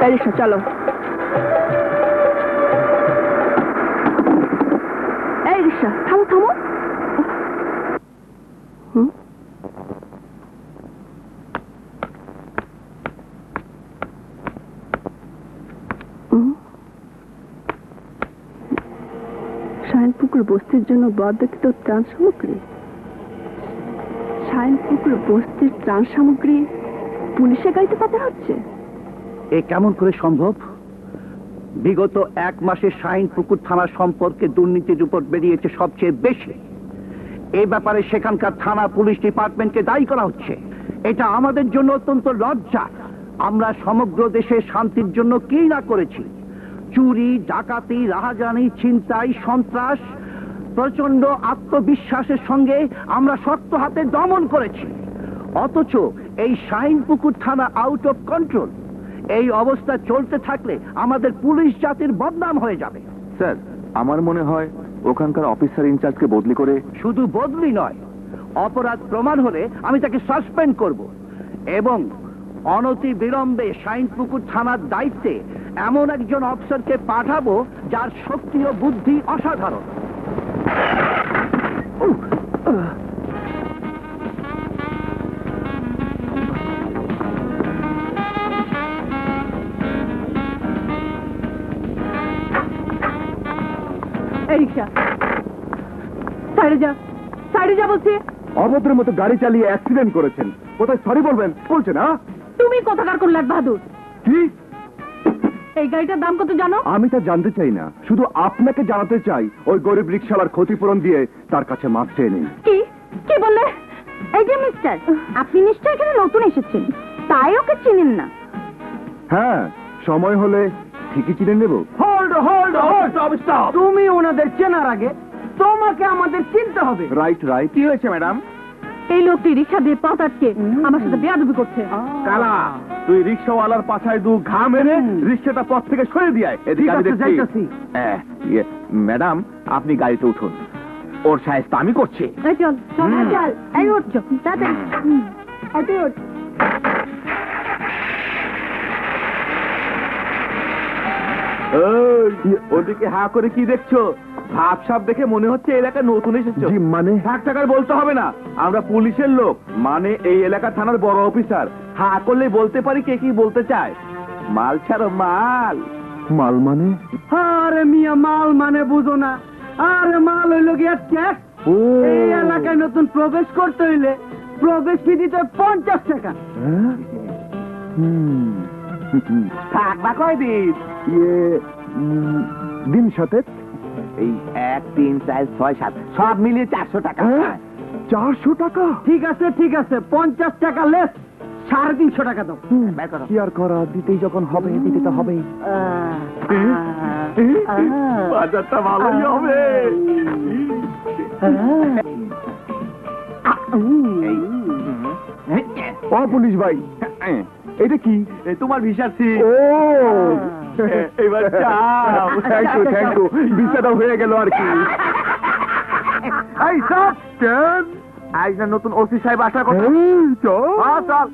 এই রিক্সা চলো। এই রিক্সা থামো থামো। শাইনপুকুর বস্তির জন্য বরাদ্দকৃত ত্রাণ সামগ্রী। শাইনপুকুর বস্তির ত্রাণ সামগ্রী পুলিশের গাড়িতে পাঠানো হচ্ছে। এ কেমন করে সম্ভব? বিগত 1 মাসে শাইনপুকুর থানা সম্পর্কে দুর্নীতির রিপোর্ট বেরিয়েছে সবচেয়ে বেশি। এই ব্যাপারে সেখানকার থানা পুলিশ ডিপার্টমেন্টকে দায়ী করা হচ্ছে। এটা আমাদের জন্য অত্যন্ত লজ্জা। আমরা সমগ্র দেশে শান্তির জন্য কি না করেছি। চুরি, ডাকাতি, রাহাজানি, ছিনতাই, সন্ত্রাস প্রচন্ড আত্মবিশ্বাসের সঙ্গে আমরা শক্ত হাতে দমন করেছি। অথচ এই শাইনপুকুর থানা আউট অফ কন্ট্রোল। এই অবস্থা চলতে থাকলে আমাদের পুলিশ জাতির বদনাম হয়ে যাবে। স্যার, আমার মনে হয় ওখানকার অফিসার ইনচার্জকে বদলি করে। শুধু বদলি নয়, অপরাধ প্রমাণ হলে আমি তাকে সাসপেন্ড করব এবং অনতি বিলম্বে শাইনপুকুর থানার দায়িত্বে এমন একজন অফিসারকে পাঠাবো যার শক্তি ও বুদ্ধি অসাধারণ। এই রিক্সা সাইডে যা, সাইডে যা বলছি। অভদ্রের মতো গাড়ি চালিয়ে অ্যাক্সিডেন্ট করেছেন, কোথায় সরি বলবেন বলছেন? তুমি কোথাকার কোন লাট বাহাদুর? কি? এই গাড়িটার দাম কত জানো? আমি তা জানতে চাই না, শুধু আপনাকে জানাতে চাই ওই গরিব রিক্সাওয়ালার ক্ষতিপূরণ দিয়ে তার কাছে মাপ চেয়ে নেই। কি কি বললে? এই যে মিস্টার, আপনি নিশ্চয়ই এখানে নতুন এসেছেন, তাই ওকে চিনেন না। হ্যাঁ, সময় হলে ঠিকই চিনে নেব। Hold hold hold, stop. তুমি ওনাদের চেনার আগে তোমাকে আমাদের চিনতে হবে। Right right. কি হয়েছে ম্যাডাম? এই লোকটি রিক্সা দিয়ে পথ আটকে আমার সাথে বেয়াদবি করছে। কালা, তুই রিক্সাওয়ালার পাছায় দু ঘা মেরে রিক্সাটা পথ থেকে সরে দিয়ে আয়। এদিকে আমি দেখছি। ম্যাডাম, আপনি গাড়িতে উঠুন, ওর সাহায্য আমি করছি। এই চল চল চল, এই উঠছো তাড়াতাড়ি, এই উঠ। ওদিকে হা করে কি দেখছো? ভাবসাব দেখে মনে হচ্ছে এলাকা নতুন এসেছো। মানে থাক থাকার বলতে হবে না, আমরা পুলিশের লোক, মানে এই এলাকা থানার বড় অফিসার। হা করলে বলতে পারি কে কি বলতে চায়। মাল ছাড়ো মাল। মাল মানে? আরে মিয়া, মাল মানে বুঝো না? আরে মাল হইল গিয়া ট্যাক্স। এই এলাকায় নতুন প্রবেশ করতে হইলে প্রবেশ ফি দিতে 50 টাকা। থাকবা কয়দিন? দিন সাথে এই 1, 3, 4, 6, 7 সব মিলিয়ে 400 টাকা। 400 টাকা? ঠিক আছে ঠিক আছে, 50 টাকা লেস, 350 টাকা দাও। কি আর করা, দিতেই যখন হবে দিতে তো হবেই। বাজারটা ভালোই হবে। ও পুলিশ ভাই, এটা কি? তোমার ভিসার সিল। ও এবার যাও। থ্যাংক ইউ থ্যাংক ইউ, ভিসাটা হয়ে গেল আর কি। এই সব আজ না নতুন ওসি সাহেব আসার কথা। চল চল।